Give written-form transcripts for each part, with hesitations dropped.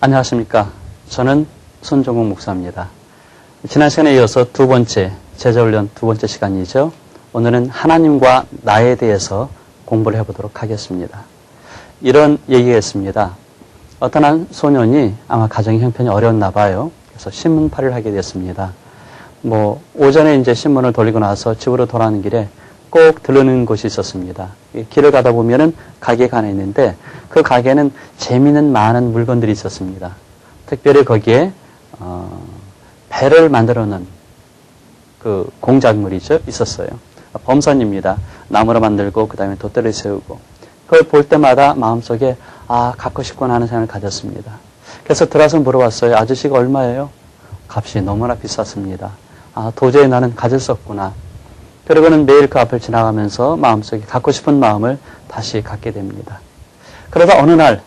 안녕하십니까. 저는 손종국 목사입니다. 지난 시간에 이어서 두 번째, 제자훈련 두 번째 시간이죠. 오늘은 하나님과 나에 대해서 공부를 해보도록 하겠습니다. 이런 얘기가 있습니다. 어떤 한 소년이 아마 가정의 형편이 어려웠나 봐요. 그래서 신문팔이를 하게 됐습니다. 오전에 이제 신문을 돌리고 나서 집으로 돌아오는 길에 꼭 들르는 곳이 있었습니다. 길을 가다 보면은 가게가 하나 있는데 그 가게는 재미있는 많은 물건들이 있었습니다. 특별히 거기에 배를 만들어 놓은 그 공작물이죠. 있었어요. 범선입니다. 나무로 만들고 그 다음에 돛대를 세우고 그걸 볼 때마다 마음속에 갖고 싶구나 하는 생각을 가졌습니다. 그래서 들어와서 물어봤어요. 아저씨가 얼마예요? 값이 너무나 비쌌습니다. 도저히 나는 가질 수 없구나. 그러고는 매일 그 앞을 지나가면서 마음속에 갖고 싶은 마음을 다시 갖게 됩니다. 그러다 어느 날,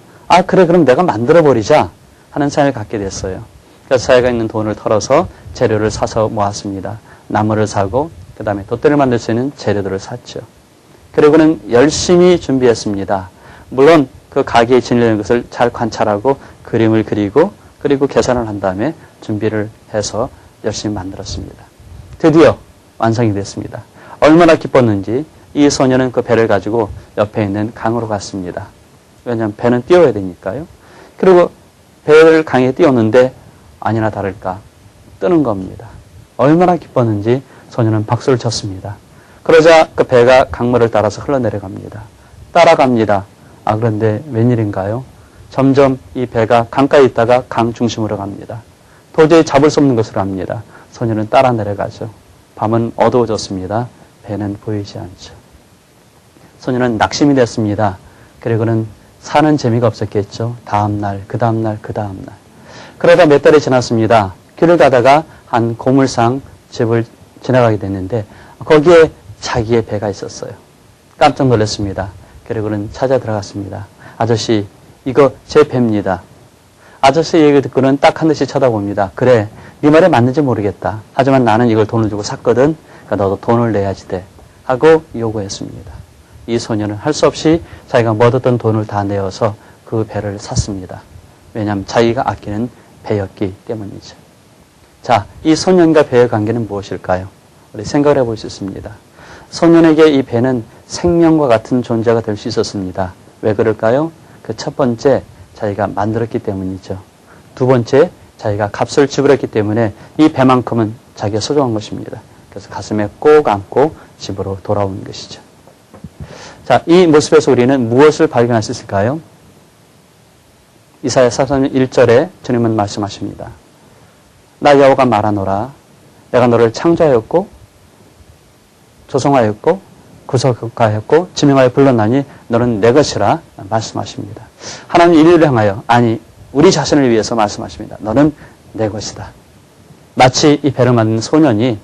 그래, 그럼 내가 만들어버리자 하는 생각을 갖게 됐어요. 그래서 자기가 있는 돈을 털어서 재료를 사서 모았습니다. 나무를 사고, 그 다음에 돛대를 만들 수 있는 재료들을 샀죠. 그리고는 열심히 준비했습니다. 물론 그 가게에 진열된 것을 잘 관찰하고 그림을 그리고, 그리고 계산을 한 다음에 준비를 해서 열심히 만들었습니다. 드디어 완성이 됐습니다. 얼마나 기뻤는지 이 소녀는 그 배를 가지고 옆에 있는 강으로 갔습니다. 왜냐하면 배는 띄워야 되니까요. 그리고 배를 강에 띄웠는데 아니나 다를까 뜨는 겁니다. 얼마나 기뻤는지 소녀는 박수를 쳤습니다. 그러자 그 배가 강물을 따라서 흘러내려갑니다. 따라갑니다. 그런데 웬일인가요? 점점 이 배가 강가에 있다가 강 중심으로 갑니다. 도저히 잡을 수 없는 것으로 합니다. 소녀는 따라 내려가죠. 밤은 어두워졌습니다. 배는 보이지 않죠. 소녀는 낙심이 됐습니다. 그리고는 사는 재미가 없었겠죠. 다음날, 그 다음날, 그 다음날. 그러다 몇 달이 지났습니다. 길을 가다가 한 고물상 집을 지나가게 됐는데 거기에 자기의 배가 있었어요. 깜짝 놀랐습니다. 그리고는 찾아 들어갔습니다. 아저씨, 이거 제 배입니다. 아저씨 얘기를 듣고는 딱 한 듯이 쳐다봅니다. 그래, 네 말에 맞는지 모르겠다. 하지만 나는 이걸 돈을 주고 샀거든. 그러니까 너도 돈을 내야지 돼. 하고 요구했습니다. 이 소녀는 할 수 없이 자기가 얻었던 돈을 다 내어서 그 배를 샀습니다. 왜냐하면 자기가 아끼는 배였기 때문이죠. 자, 이 소년과 배의 관계는 무엇일까요? 우리 생각을 해볼 수 있습니다. 소년에게 이 배는 생명과 같은 존재가 될 수 있었습니다. 왜 그럴까요? 그 첫 번째, 자기가 만들었기 때문이죠. 두 번째, 자기가 값을 지불했기 때문에 이 배만큼은 자기가 소중한 것입니다. 그래서 가슴에 꼭 안고 집으로 돌아오는 것이죠. 자, 이 모습에서 우리는 무엇을 발견할 수 있을까요? 이사야 43년 1절에 주님은 말씀하십니다. 나 여호와가 말하노라. 내가 너를 창조하였고 조성하였고 구속하였고 지명하여 불렀나니 너는 내 것이라 말씀하십니다. 하나님 인류를 향하여, 우리 자신을 위해서 말씀하십니다. 너는 내 것이다. 마치 이 배를 만든 소년이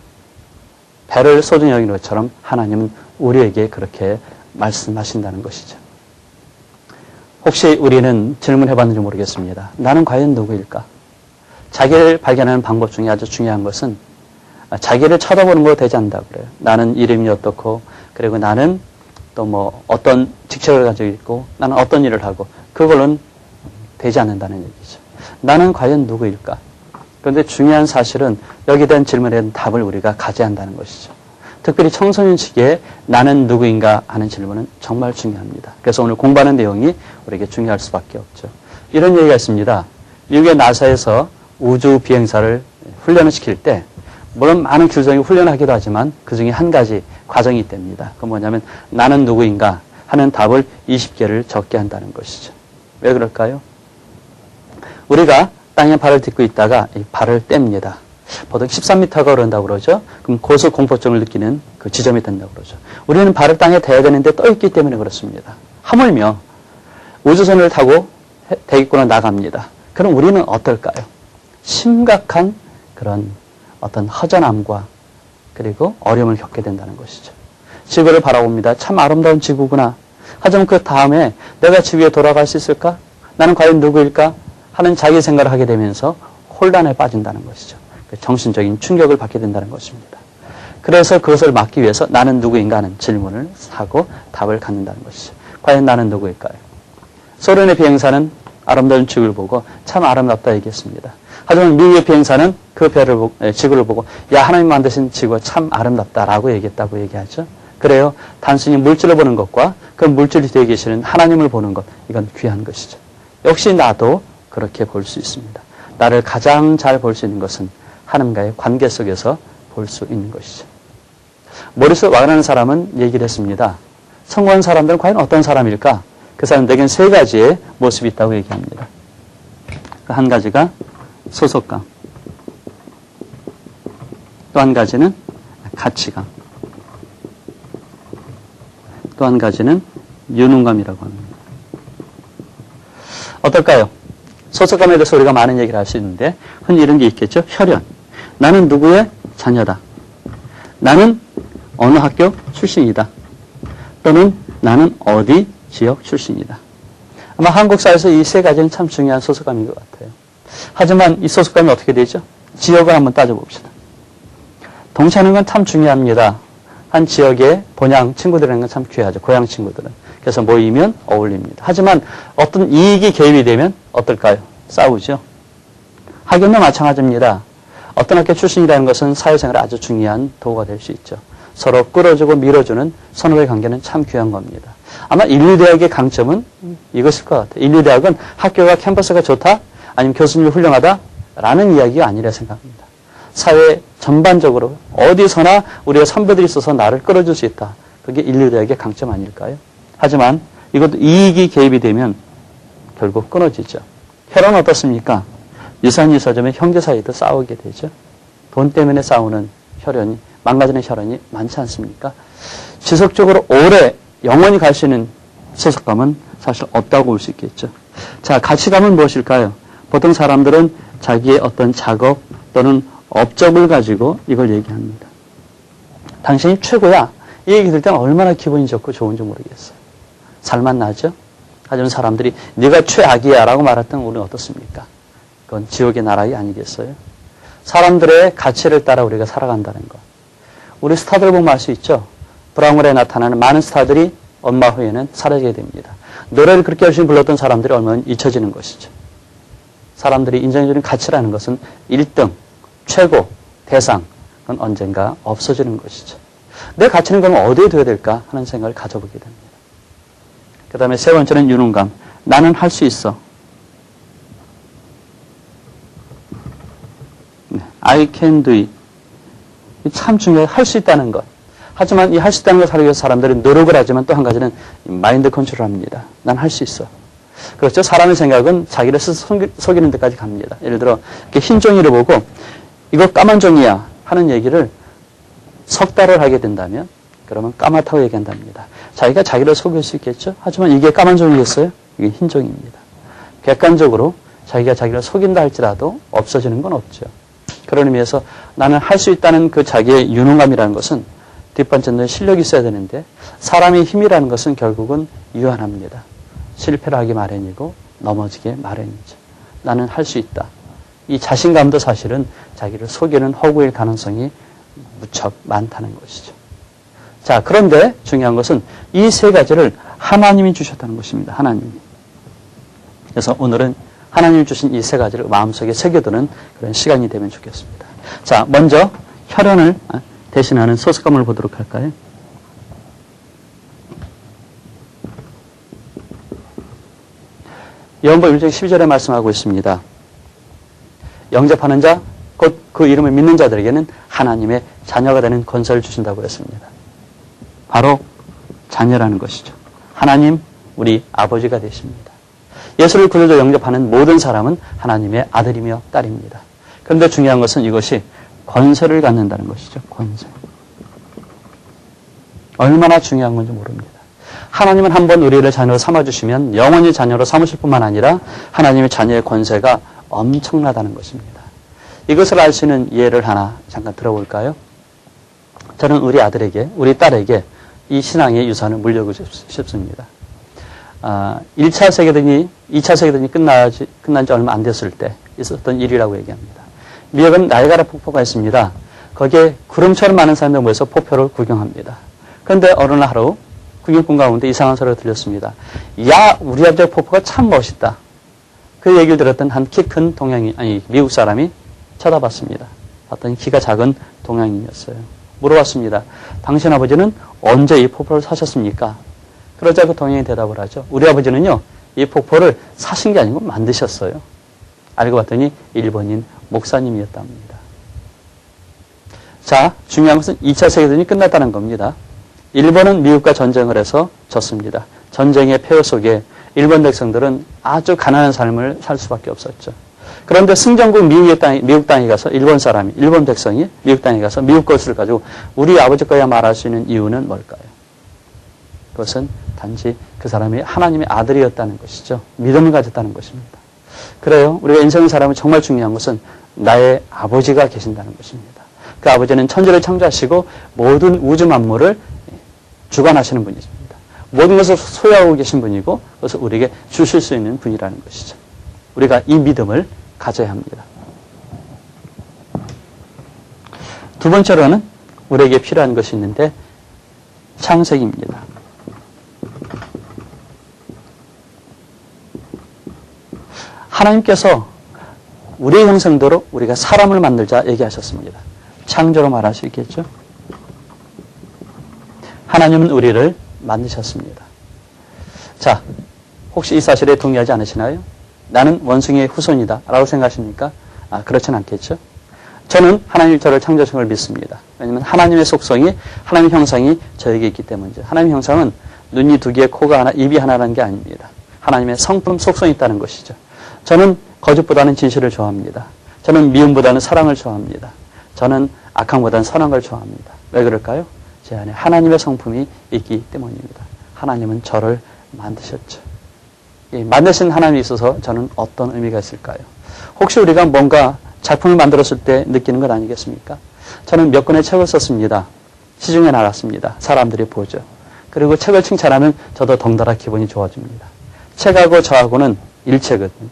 배를 소중히 여기는 것처럼 하나님은 우리에게 그렇게 말씀하신다는 것이죠. 혹시 우리는 질문해봤는지 모르겠습니다. 나는 과연 누구일까? 자기를 발견하는 방법 중에 아주 중요한 것은 자기를 쳐다보는 것으로 되지 않는다고 그래요. 나는 이름이 어떻고, 그리고 나는 또 어떤 직책을 가지고 있고, 나는 어떤 일을 하고, 그걸로는 되지 않는다는 얘기죠. 나는 과연 누구일까? 그런데 중요한 사실은 여기에 대한 질문에 대한 답을 우리가 가져야 한다는 것이죠. 특별히 청소년 시기에 나는 누구인가 하는 질문은 정말 중요합니다. 그래서 오늘 공부하는 내용이 우리에게 중요할 수밖에 없죠. 이런 얘기가 있습니다. 미국의 나사에서 우주 비행사를 훈련을 시킬 때 물론 많은 규정이 훈련하기도 하지만 그 중에 한 가지 과정이 있답니다. 그건 뭐냐면 나는 누구인가 하는 답을 20개를 적게 한다는 것이죠. 왜 그럴까요? 우리가 땅에 발을 딛고 있다가 이 발을 뗍니다. 보통 13m가 오른다고 그러죠. 그럼 고소 공포증을 느끼는 그 지점이 된다고 그러죠. 우리는 발을 땅에 대야 되는데 떠 있기 때문에 그렇습니다. 하물며 우주선을 타고 대기권을 나갑니다. 그럼 우리는 어떨까요? 심각한 그런 어떤 허전함과 그리고 어려움을 겪게 된다는 것이죠. 지구를 바라봅니다. 참 아름다운 지구구나. 하지만 그 다음에 내가 지구에 돌아갈 수 있을까? 나는 과연 누구일까? 하는 자기 생각을 하게 되면서 혼란에 빠진다는 것이죠. 정신적인 충격을 받게 된다는 것입니다. 그래서 그것을 막기 위해서 나는 누구인가 하는 질문을 하고 답을 갖는다는 것이죠. 과연 나는 누구일까요? 소련의 비행사는 아름다운 지구를 보고 참 아름답다 얘기했습니다. 하지만 미국의 비행사는 그 지구를 보고 야, 하나님 만드신 지구가 참 아름답다라고 얘기했다고 얘기하죠. 그래요. 단순히 물질을 보는 것과 그 물질이 되어 계시는 하나님을 보는 것, 이건 귀한 것이죠. 역시 나도 그렇게 볼 수 있습니다. 나를 가장 잘 볼 수 있는 것은 하나님과의 관계 속에서 볼 수 있는 것이죠. 모리스 와그나는 사람은 얘기를 했습니다. 성공한 사람들은 과연 어떤 사람일까? 그 사람들에겐 세 가지의 모습이 있다고 얘기합니다. 한 가지가 소속감, 또 한 가지는 가치감, 또 한 가지는 유능감이라고 합니다. 어떨까요? 소속감에 대해서 우리가 많은 얘기를 할 수 있는데 흔히 이런 게 있겠죠. 혈연. 나는 누구의 자녀다. 나는 어느 학교 출신이다. 또는 나는 어디 지역 출신이다. 아마 한국 사회에서 이 세 가지는 참 중요한 소속감인 것 같아요. 하지만 이 소속감이 어떻게 되죠? 지역을 한번 따져봅시다. 동치하는 건 참 중요합니다. 한 지역의 본향 친구들이라는 건 참 귀하죠. 고향 친구들은. 그래서 모이면 어울립니다. 하지만 어떤 이익이 개입이 되면 어떨까요? 싸우죠. 학교도 마찬가지입니다. 어떤 학교 출신이라는 것은 사회생활에 아주 중요한 도구가 될 수 있죠. 서로 끌어주고 밀어주는 선후배 관계는 참 귀한 겁니다. 아마 인류대학의 강점은 이것일 것 같아요. 인류대학은 학교가 캠퍼스가 좋다? 아니면 교수님이 훌륭하다? 라는 이야기가 아니라 생각합니다. 사회 전반적으로 어디서나 우리가 선배들이 있어서 나를 끌어줄 수 있다. 그게 인류대학의 강점 아닐까요? 하지만 이것도 이익이 개입이 되면 결국 끊어지죠. 혈연은 어떻습니까? 유산유서점의 형제 사이도 싸우게 되죠. 돈 때문에 싸우는 혈연이, 망가지는 혈연이 많지 않습니까? 지속적으로 오래 영원히 갈 수 있는 소속감은 사실 없다고 볼 수 있겠죠. 자, 가치감은 무엇일까요? 보통 사람들은 자기의 어떤 작업 또는 업적을 가지고 이걸 얘기합니다. 당신이 최고야. 이 얘기 들을 때는 얼마나 기분이 좋고 좋은지 모르겠어요. 살만 나죠? 하지만 사람들이 네가 최악이야 라고 말했던 우리는 어떻습니까? 그건 지옥의 나라이 아니겠어요? 사람들의 가치를 따라 우리가 살아간다는 것. 우리 스타들 보면 알 수 있죠? 브라운관에 나타나는 많은 스타들이 엄마 후에는 사라지게 됩니다. 노래를 그렇게 열심히 불렀던 사람들이 얼마나 잊혀지는 것이죠. 사람들이 인정해주는 가치라는 것은 1등, 최고, 대상, 그건 언젠가 없어지는 것이죠. 내 가치는 그럼 어디에 둬야 될까 하는 생각을 가져보게 됩니다. 그 다음에 세 번째는 유능감. 나는 할 수 있어. I can do it. 참 중요해요. 할 수 있다는 것. 하지만 이 할 수 있다는 걸 하기 위해서 사람들은 노력을 하지만 또 한 가지는 마인드 컨트롤을 합니다. 난 할 수 있어. 그렇죠? 사람의 생각은 자기를 스스로 속이는 데까지 갑니다. 예를 들어 이렇게 흰 종이를 보고 이거 까만 종이야 하는 얘기를 석 달을 하게 된다면 그러면 까맣다고 얘기한답니다. 자기가 자기를 속일 수 있겠죠? 하지만 이게 까만 종이겠어요? 이게 흰 종이입니다. 객관적으로 자기가 자기를 속인다 할지라도 없어지는 건 없죠. 그런 의미에서 나는 할 수 있다는 그 자기의 유능감이라는 것은 뒷번째는 실력이 있어야 되는데 사람의 힘이라는 것은 결국은 유한합니다. 실패를 하기 마련이고 넘어지기 마련이죠. 나는 할 수 있다. 이 자신감도 사실은 자기를 속이는 허구일 가능성이 무척 많다는 것이죠. 자, 그런데 중요한 것은 이 세 가지를 하나님이 주셨다는 것입니다. 하나님이. 그래서 오늘은 하나님이 주신 이 세 가지를 마음속에 새겨두는 그런 시간이 되면 좋겠습니다. 자, 먼저 혈연을 대신하는 소속감을 보도록 할까요? 요한복음 1장 12절에 말씀하고 있습니다. 영접하는 자, 곧 그 이름을 믿는 자들에게는 하나님의 자녀가 되는 권세를 주신다고 했습니다. 바로 자녀라는 것이죠. 하나님, 우리 아버지가 되십니다. 예수를 구주로 영접하는 모든 사람은 하나님의 아들이며 딸입니다. 그런데 중요한 것은 이것이 권세를 갖는다는 것이죠. 권세. 얼마나 중요한 건지 모릅니다. 하나님은 한번 우리를 자녀로 삼아주시면 영원히 자녀로 삼으실 뿐만 아니라 하나님의 자녀의 권세가 엄청나다는 것입니다. 이것을 알 수 있는 예를 하나 잠깐 들어볼까요? 저는 우리 아들에게, 우리 딸에게 이 신앙의 유산을 물려주고 싶습니다. 1차 세계대전이, 2차 세계대전이 끝난 지 얼마 안 됐을 때 있었던 일이라고 얘기합니다. 미국은 나이아가라 폭포가 있습니다. 거기에 구름처럼 많은 사람들이 모여서 폭포를 구경합니다. 그런데 어느 날 하루 구경꾼 가운데 이상한 소리가 들렸습니다. 야, 우리 아버지 폭포가 참 멋있다. 그 얘기를 들었던 한 키 큰 미국 사람이 쳐다봤습니다. 봤더니 키가 작은 동양인이었어요. 물어봤습니다. 당신 아버지는 언제 이 폭포를 사셨습니까? 그러자 그 동양인이 대답을 하죠. 우리 아버지는요, 이 폭포를 사신 게 아니고 만드셨어요. 알고 봤더니 일본인 목사님이었답니다. 자, 중요한 것은 2차 세계대전이 끝났다는 겁니다. 일본은 미국과 전쟁을 해서 졌습니다. 전쟁의 폐허 속에 일본 백성들은 아주 가난한 삶을 살 수밖에 없었죠. 그런데 승전국 미국 땅에 가서 일본 백성이 미국 땅에 가서 미국 것을 가지고 우리 아버지 거야 말할 수 있는 이유는 뭘까요? 그것은 단지 그 사람이 하나님의 아들이었다는 것이죠. 믿음을 가졌다는 것입니다. 그래요. 우리가 인생의 사람은 정말 중요한 것은 나의 아버지가 계신다는 것입니다. 그 아버지는 천지를 창조하시고 모든 우주 만물을 주관하시는 분이십니다. 모든 것을 소유하고 계신 분이고 그것을 우리에게 주실 수 있는 분이라는 것이죠. 우리가 이 믿음을 가져야 합니다. 두 번째로는 우리에게 필요한 것이 있는데 창세기입니다. 하나님께서 우리의 형상대로 우리가 사람을 만들자 얘기하셨습니다. 창조로 말할 수 있겠죠? 하나님은 우리를 만드셨습니다. 자, 혹시 이 사실에 동의하지 않으시나요? 나는 원숭이의 후손이다 라고 생각하십니까? 그렇진 않겠죠? 저는 하나님이 저를 창조하신 걸 믿습니다. 왜냐하면 하나님의 속성이, 하나님의 형상이 저에게 있기 때문이죠. 하나님의 형상은 눈이 두 개, 코가 하나, 입이 하나라는 게 아닙니다. 하나님의 성품, 속성이 있다는 것이죠. 저는 거짓보다는 진실을 좋아합니다. 저는 미움보다는 사랑을 좋아합니다. 저는 악함보다는 선한 걸 좋아합니다. 왜 그럴까요? 제 안에 하나님의 성품이 있기 때문입니다. 하나님은 저를 만드셨죠. 만드신 하나님이 있어서 저는 어떤 의미가 있을까요? 혹시 우리가 뭔가 작품을 만들었을 때 느끼는 것 아니겠습니까? 저는 몇 권의 책을 썼습니다. 시중에 나갔습니다. 사람들이 보죠. 그리고 책을 칭찬하면 저도 덩달아 기분이 좋아집니다. 책하고 저하고는 일체거든요.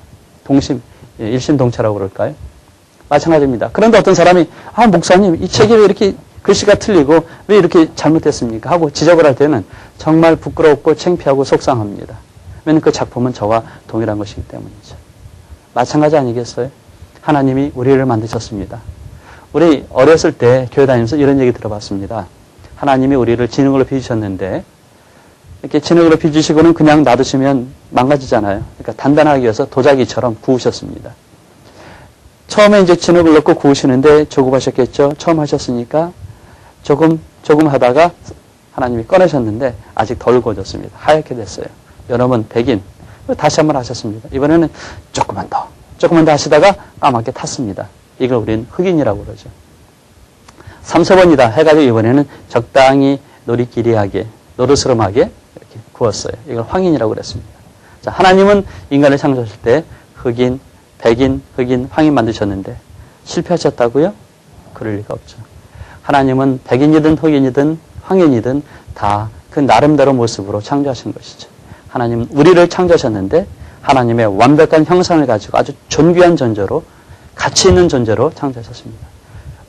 일심동체라고 그럴까요? 마찬가지입니다. 그런데 어떤 사람이 목사님 이 책이 왜 이렇게 글씨가 틀리고 왜 이렇게 잘못됐습니까? 하고 지적을 할 때는 정말 부끄럽고 창피하고 속상합니다. 왜냐하면 그 작품은 저와 동일한 것이기 때문이죠. 마찬가지 아니겠어요? 하나님이 우리를 만드셨습니다. 우리 어렸을 때 교회 다니면서 이런 얘기 들어봤습니다. 하나님이 우리를 진흙으로 빚으셨는데 이렇게 진흙으로 빚으시고는 그냥 놔두시면 망가지잖아요. 그러니까 단단하기 위해서 도자기처럼 구우셨습니다. 처음에 이제 진흙을 넣고 구우시는데 조급하셨겠죠? 처음 하셨으니까 조금 하다가 하나님이 꺼내셨는데 아직 덜 구워졌습니다. 하얗게 됐어요. 여러분 백인 다시 한번 하셨습니다. 이번에는 조금만 더 하시다가 까맣게 탔습니다. 이걸 우리는 흑인이라고 그러죠. 3-4번이다 해가지고 이번에는 적당히 놀이끼리하게 노르스름하게 이렇게 구웠어요. 이걸 황인이라고 그랬습니다. 자, 하나님은 인간을 창조하실 때 흑인, 백인, 흑인, 황인 만드셨는데 실패하셨다고요? 그럴 리가 없죠. 하나님은 백인이든 흑인이든 황인이든 다 그 나름대로 모습으로 창조하신 것이죠. 하나님은 우리를 창조하셨는데 하나님의 완벽한 형상을 가지고 아주 존귀한 존재로 가치 있는 존재로 창조하셨습니다.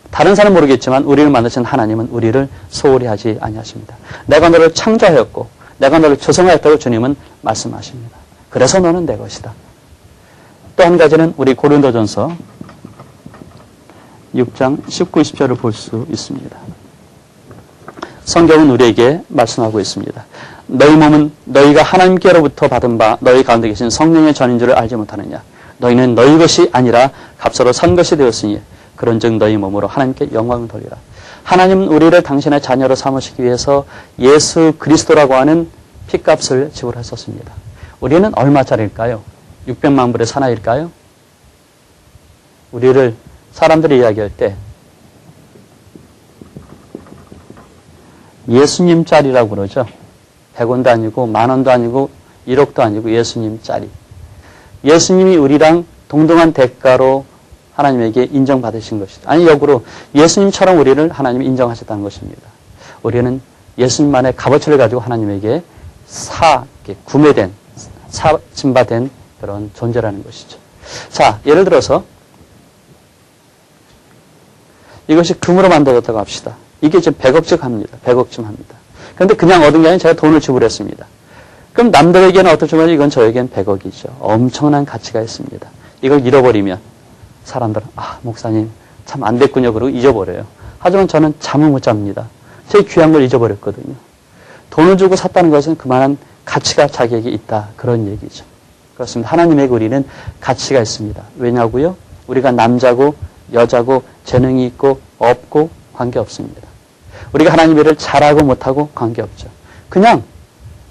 다른 사람은 모르겠지만 우리를 만드신 하나님은 우리를 소홀히 하지 아니하십니다. 내가 너를 창조하였고 내가 너를 조성하였다고 주님은 말씀하십니다. 그래서 너는 내 것이다. 또 한 가지는 우리 고린도전서 6장 19, 20절을 볼 수 있습니다. 성경은 우리에게 말씀하고 있습니다. 너희 몸은 너희가 하나님께로부터 받은 바 너희 가운데 계신 성령의 전인 줄을 알지 못하느냐. 너희는 너희 것이 아니라 값으로 산 것이 되었으니 그런즉 너희 몸으로 하나님께 영광을 돌리라. 하나님은 우리를 당신의 자녀로 삼으시기 위해서 예수 그리스도라고 하는 핏값을 지불하셨습니다. 우리는 얼마짜리일까요? 600만 불의 사나이일까요? 우리를 사람들이 이야기할 때 예수님짜리라고 그러죠. 100원도 아니고 만원도 아니고 1억도 아니고 예수님짜리. 예수님이 우리랑 동등한 대가로 하나님에게 인정받으신 것이다. 아니 역으로 예수님처럼 우리를 하나님이 인정하셨다는 것입니다. 우리는 예수님만의 값어치를 가지고 하나님에게 구매된, 사진받은 그런 존재라는 것이죠. 자, 예를 들어서 이것이 금으로 만들어졌다고 합시다. 이게 지금 100억쯤 합니다. 100억쯤 합니다. 그런데 그냥 얻은 게 아니라 제가 돈을 지불했습니다. 그럼 남들에게는 어떻지만 이건 저에겐 100억이죠. 엄청난 가치가 있습니다. 이걸 잃어버리면 사람들은 목사님 참 안 됐군요. 그러고 잊어버려요. 하지만 저는 잠을 못 잡니다. 제 귀한 걸 잊어버렸거든요. 돈을 주고 샀다는 것은 그만한 가치가 자기에게 있다. 그런 얘기죠. 그렇습니다. 하나님에게 우리는 가치가 있습니다. 왜냐고요? 우리가 남자고 여자고 재능이 있고 없고 관계없습니다. 우리가 하나님 일을 잘하고 못하고 관계없죠. 그냥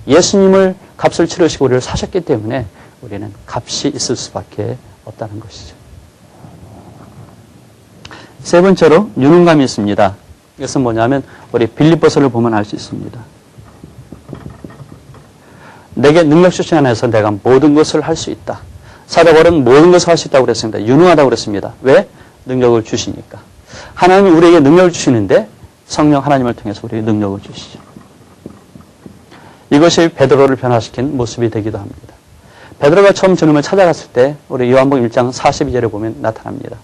예수님을 값을 치르시고 우리를 사셨기 때문에 우리는 값이 있을 수밖에 없다는 것이죠. 세 번째로 유능감이 있습니다. 이것은 뭐냐면 우리 빌립보서를 보면 알 수 있습니다. 내게 능력 주신 안에서 내가 모든 것을 할 수 있다. 사도 바울은 모든 것을 할 수 있다고 그랬습니다. 유능하다고 그랬습니다. 왜? 능력을 주시니까. 하나님이 우리에게 능력을 주시는데 성령 하나님을 통해서 우리에게 능력을 주시죠. 이것이 베드로를 변화시킨 모습이 되기도 합니다. 베드로가 처음 주님을 찾아갔을 때 우리 요한복음 1장 42절에 보면 나타납니다.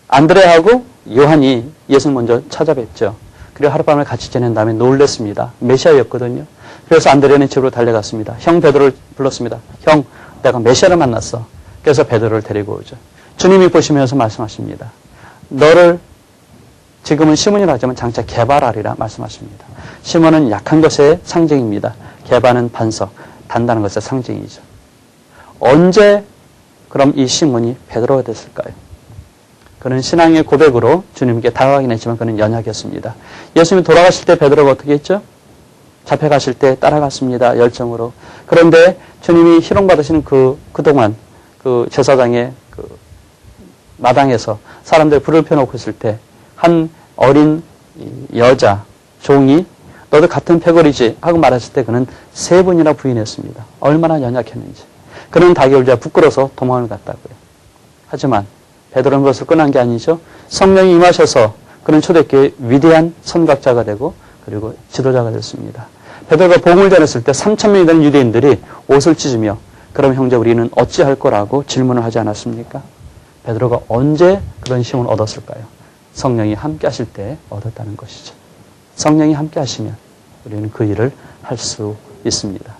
안드레하고 요한이 예수를 먼저 찾아뵙죠. 그리고 하룻밤을 같이 지낸 다음에 놀랬습니다. 메시아였거든요. 그래서 안드레는 집으로 달려갔습니다. 형 베드로를 불렀습니다. 형, 내가 메시아를 만났어. 그래서 베드로를 데리고 오죠. 주님이 보시면서 말씀하십니다. 너를 지금은 시몬이라 하지만 장차 게바라리라 말씀하십니다. 시몬은 약한 것의 상징입니다. 게바는 반석, 단단한 것의 상징이죠. 언제 그럼 이 시몬이 베드로가 됐을까요? 그는 신앙의 고백으로 주님께 다가가긴 했지만 그는 연약했습니다. 예수님이 돌아가실 때 베드로가 어떻게 했죠? 잡혀가실 때 따라갔습니다. 열정으로. 그런데 주님이 희롱받으시는 그동안 그 제사장의 그 마당에서 사람들 불을 펴놓고 있을 때 한 어린 여자, 종이 너도 같은 패거리지 하고 말했을 때 그는 3번이나 부인했습니다. 얼마나 연약했는지. 그는 닭이 울자 부끄러워서 도망을 갔다고요. 하지만 베드로는 그것을 끝난 게 아니죠. 성령이 임하셔서 그는 초대교회의 위대한 선각자가 되고 그리고 지도자가 됐습니다. 베드로가 복음을 전했을 때 3,000명이 되는 유대인들이 옷을 찢으며 그럼 형제 우리는 어찌할 거라고 질문을 하지 않았습니까? 베드로가 언제 그런 힘을 얻었을까요? 성령이 함께 하실 때 얻었다는 것이죠. 성령이 함께 하시면 우리는 그 일을 할 수 있습니다.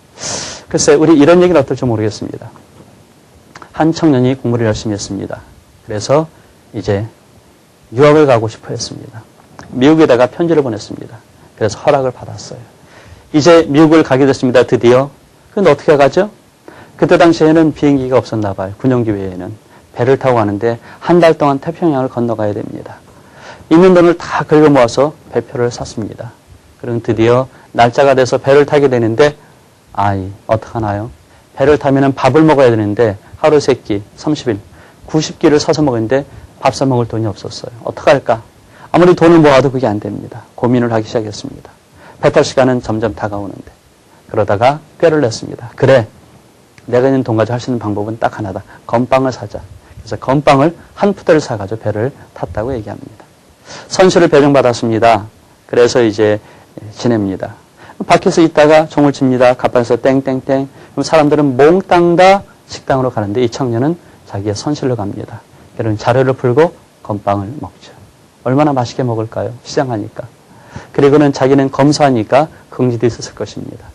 글쎄 우리 이런 얘기는 어떨지 모르겠습니다. 한 청년이 공부를 열심히 했습니다. 그래서 이제 유학을 가고 싶어 했습니다. 미국에다가 편지를 보냈습니다. 그래서 허락을 받았어요. 이제 미국을 가게 됐습니다. 드디어. 근데 어떻게 가죠? 그때 당시에는 비행기가 없었나 봐요. 군용기 외에는. 배를 타고 가는데 한 달 동안 태평양을 건너가야 됩니다. 있는 돈을 다 긁어 모아서 배표를 샀습니다. 그럼 드디어 날짜가 돼서 배를 타게 되는데 어떡하나요? 배를 타면 밥을 먹어야 되는데 하루 3끼, 30일, 90끼를 사서 먹었는데 밥 사 먹을 돈이 없었어요. 어떡할까? 아무리 돈을 모아도 그게 안 됩니다. 고민을 하기 시작했습니다. 배 탈 시간은 점점 다가오는데 그러다가 꾀를 냈습니다. 그래, 내가 있는 돈 가지고 할 수 있는 방법은 딱 하나다. 건빵을 사자. 그래서 건빵을 한 푸대를 사가지고 배를 탔다고 얘기합니다. 선수를 배정받았습니다. 그래서 이제 지냅니다. 밖에서 있다가 종을 칩니다. 갑판에서 땡땡땡. 그럼 사람들은 몽땅 다 식당으로 가는데 이 청년은 자기의 선실로 갑니다. 그런 자료를 풀고 건빵을 먹죠. 얼마나 맛있게 먹을까요? 시장하니까. 그리고는 자기는 검소하니까 긍지도 있었을 것입니다.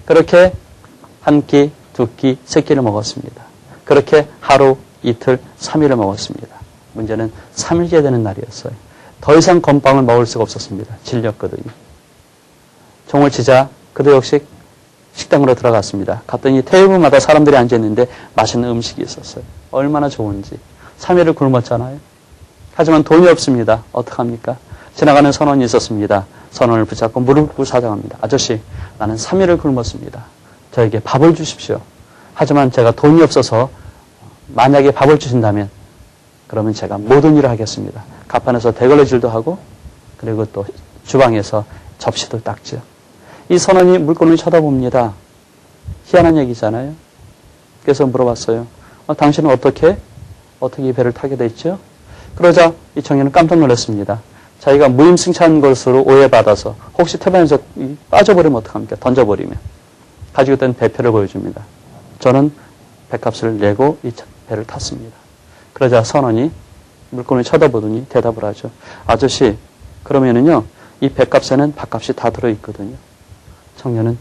그렇게 한 끼, 2끼, 3끼를 먹었습니다. 그렇게 하루, 이틀, 3일을 먹었습니다. 문제는 3일째 되는 날이었어요. 더 이상 건빵을 먹을 수가 없었습니다. 질렸거든요. 종을 치자 그도 역시 식당으로 들어갔습니다. 갔더니 테이블마다 사람들이 앉아있는데 맛있는 음식이 있었어요. 얼마나 좋은지. 3일을 굶었잖아요. 하지만 돈이 없습니다. 어떡합니까? 지나가는 선원이 있었습니다. 선원을 붙잡고 무릎 꿇고 사정합니다. 아저씨, 나는 3일을 굶었습니다. 저에게 밥을 주십시오. 하지만 제가 돈이 없어서 만약에 밥을 주신다면 그러면 제가 모든 일을 하겠습니다. 갑판에서 대걸레질도 하고 그리고 또 주방에서 접시도 닦죠. 이 선원이 물건을 쳐다봅니다. 희한한 얘기잖아요. 그래서 물어봤어요. 당신은 어떻게 어떻게 이 배를 타게 됐죠? 그러자 이 청년은 깜짝 놀랐습니다. 자기가 무임승차한 것으로 오해받아서 혹시 태반에서 빠져버리면 어떡합니까? 던져버리면. 가지고 있던 배표를 보여줍니다. 저는 배값을 내고 이 배를 탔습니다. 그러자 선원이 물건을 쳐다보더니 대답을 하죠. 아저씨, 그러면은요, 이 배값에는 밥값이 다 들어있거든요. 청년은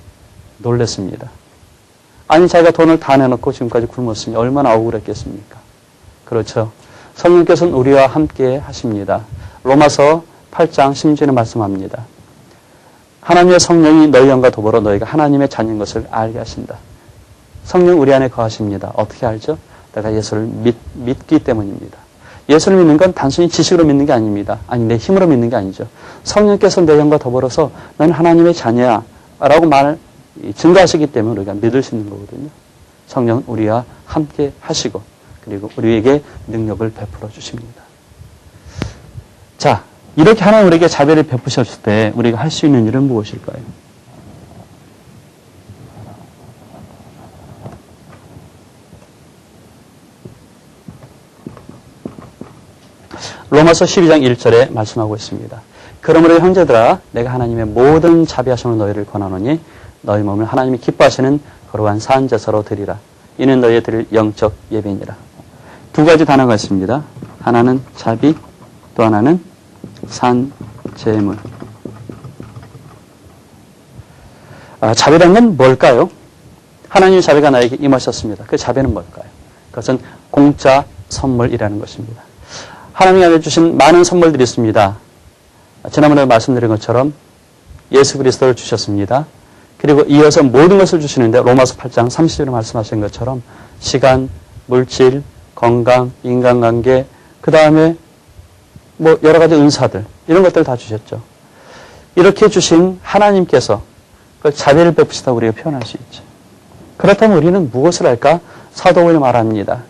놀랐습니다. 아니, 자기가 돈을 다 내놓고 지금까지 굶었으니 얼마나 억울했겠습니까? 그렇죠. 성령께서는 우리와 함께 하십니다. 로마서 8장 16절에 말씀합니다. 하나님의 성령이 너희 영과 더불어 너희가 하나님의 자녀인 것을 알게 하신다. 성령 우리 안에 거하십니다. 어떻게 알죠? 내가 예수를 믿기 때문입니다. 예수를 믿는 건 단순히 지식으로 믿는 게 아닙니다. 아니, 내 힘으로 믿는 게 아니죠. 성령께서 내 영과 더불어서 너는 하나님의 자녀야 라고 증거하시기 때문에 우리가 믿을 수 있는 거거든요. 성령은 우리와 함께 하시고 그리고 우리에게 능력을 베풀어 주십니다. 자, 이렇게 하나님 우리에게 자비를 베푸셨을 때 우리가 할 수 있는 일은 무엇일까요? 로마서 12장 1절에 말씀하고 있습니다. 그러므로 형제들아 내가 하나님의 모든 자비하심을 너희를 권하노니 너희 몸을 하나님이 기뻐하시는 거룩한 산제사로 드리라. 이는 너희의 드릴 영적 예배니라. 두 가지 단어가 있습니다. 하나는 자비, 또 하나는 산제물. 자비란 건 뭘까요? 하나님의 자비가 나에게 임하셨습니다. 그 자비는 뭘까요? 그것은 공짜 선물이라는 것입니다. 하나님이 주신 많은 선물들이 있습니다. 지난번에 말씀드린 것처럼 예수 그리스도를 주셨습니다. 그리고 이어서 모든 것을 주시는데 로마서 8장 30절에 말씀하신 것처럼 시간, 물질, 건강, 인간관계, 그 다음에 뭐 여러 가지 은사들 이런 것들 다 주셨죠. 이렇게 주신 하나님께서 그 자비를 베푸시다고 우리가 표현할 수 있죠. 그렇다면 우리는 무엇을 할까? 사도 바울이 말합니다.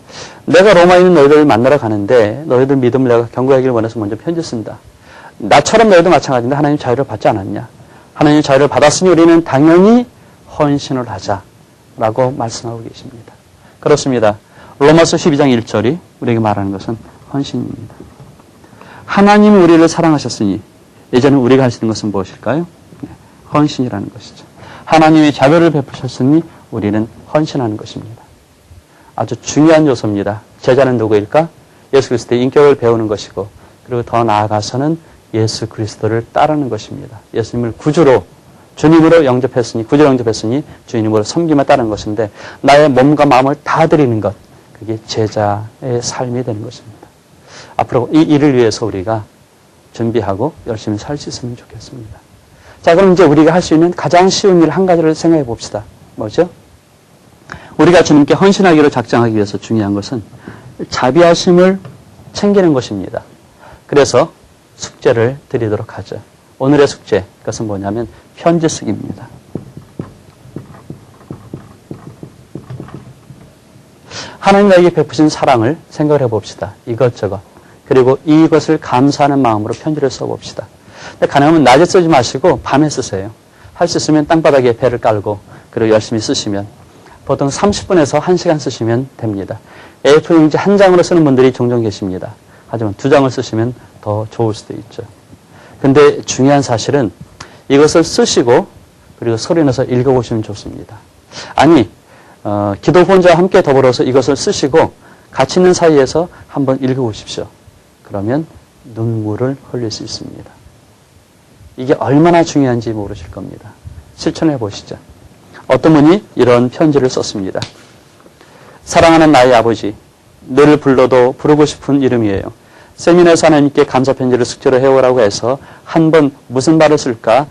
내가 로마에 있는 너희들을 만나러 가는데 너희들 믿음을 내가 경고하기를 원해서 먼저 편지 쓴다. 나처럼 너희도 마찬가지인데 하나님 자유를 받지 않았냐? 하나님 자유를 받았으니 우리는 당연히 헌신을 하자라고 말씀하고 계십니다. 그렇습니다. 로마서 12장 1절이 우리에게 말하는 것은 헌신입니다. 하나님이 우리를 사랑하셨으니 이제는 우리가 할 수 있는 것은 무엇일까요? 헌신이라는 것이죠. 하나님이 자비를 베푸셨으니 우리는 헌신하는 것입니다. 아주 중요한 요소입니다. 제자는 누구일까? 예수 그리스도의 인격을 배우는 것이고 그리고 더 나아가서는 예수 그리스도를 따르는 것입니다. 예수님을 구주로 주님으로 영접했으니 구주로 영접했으니 주님으로 섬김에 따르는 것인데 나의 몸과 마음을 다 드리는 것 그게 제자의 삶이 되는 것입니다. 앞으로 이 일을 위해서 우리가 준비하고 열심히 살 수 있으면 좋겠습니다. 자, 그럼 이제 우리가 할 수 있는 가장 쉬운 일 한 가지를 생각해 봅시다. 뭐죠? 우리가 주님께 헌신하기로 작정하기 위해서 중요한 것은 자비하심을 챙기는 것입니다. 그래서 숙제를 드리도록 하죠. 오늘의 숙제, 그것은 뭐냐면 편지 쓰기입니다. 하나님 나에게 베푸신 사랑을 생각을 해봅시다. 이것저것. 그리고 이것을 감사하는 마음으로 편지를 써봅시다. 근데 가능하면 낮에 쓰지 마시고 밤에 쓰세요. 할 수 있으면 땅바닥에 배를 깔고 그리고 열심히 쓰시면 보통 30분에서 1시간 쓰시면 됩니다. A4용지 한 장으로 쓰는 분들이 종종 계십니다. 하지만 2장을 쓰시면 더 좋을 수도 있죠. 근데 중요한 사실은 이것을 쓰시고 그리고 소리내서 읽어보시면 좋습니다. 아니 기도 혼자와 함께 더불어서 이것을 쓰시고 같이 있는 사이에서 한번 읽어보십시오. 그러면 눈물을 흘릴 수 있습니다. 이게 얼마나 중요한지 모르실 겁니다. 실천해 보시죠. 어떤 분이 이런 편지를 썼습니다. 사랑하는 나의 아버지, 늘 불러도 부르고 싶은 이름이에요. 세미나에서 하나님께 감사 편지를 숙제로 해오라고 해서 한 번 무슨 말을 쓸까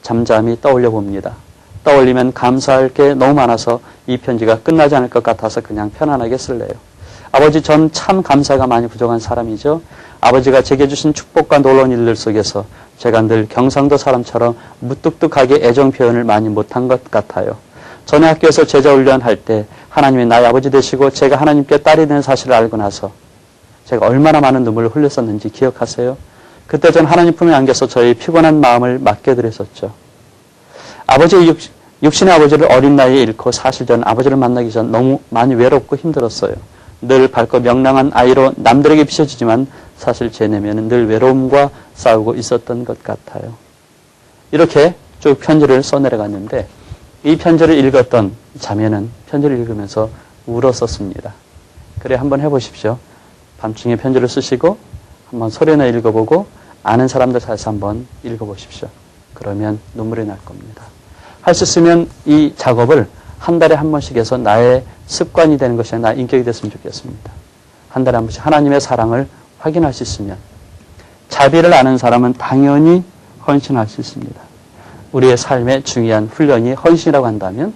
잠잠히 떠올려 봅니다. 떠올리면 감사할 게 너무 많아서 이 편지가 끝나지 않을 것 같아서 그냥 편안하게 쓸래요. 아버지, 전 참 감사가 많이 부족한 사람이죠. 아버지가 제게 주신 축복과 놀라운 일들 속에서 제가 늘 경상도 사람처럼 무뚝뚝하게 애정 표현을 많이 못한 것 같아요. 전에 학교에서 제자 훈련할 때 하나님이 나의 아버지 되시고 제가 하나님께 딸이 되는 사실을 알고 나서 제가 얼마나 많은 눈물을 흘렸었는지 기억하세요? 그때 전 하나님 품에 안겨서 저의 피곤한 마음을 맡겨드렸었죠. 아버지의 육신의 아버지를 어린 나이에 잃고 사실 저는 아버지를 만나기 전 너무 많이 외롭고 힘들었어요. 늘 밝고 명랑한 아이로 남들에게 비춰지지만 사실 제 내면은 늘 외로움과 싸우고 있었던 것 같아요. 이렇게 쭉 편지를 써내려갔는데 이 편지를 읽었던 자매는 편지를 읽으면서 울었었습니다. 그래 한번 해보십시오. 밤중에 편지를 쓰시고 한번 소리나 읽어보고 아는 사람들 사이에서 한번 읽어보십시오. 그러면 눈물이 날 겁니다. 할 수 있으면 이 작업을 한 달에 한 번씩 해서 나의 습관이 되는 것이 아니라 나의 인격이 됐으면 좋겠습니다. 한 달에 한 번씩 하나님의 사랑을 확인할 수 있으면 자비를 아는 사람은 당연히 헌신할 수 있습니다. 우리의 삶의 중요한 훈련이 헌신이라고 한다면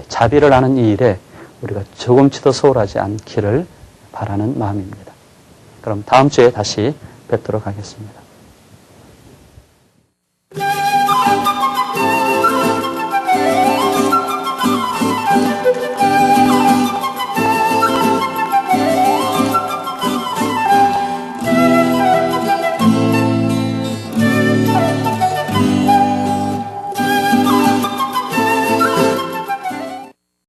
자비를 아는 이 일에 우리가 조금치도 소홀하지 않기를 바라는 마음입니다. 그럼 다음 주에 다시 뵙도록 하겠습니다.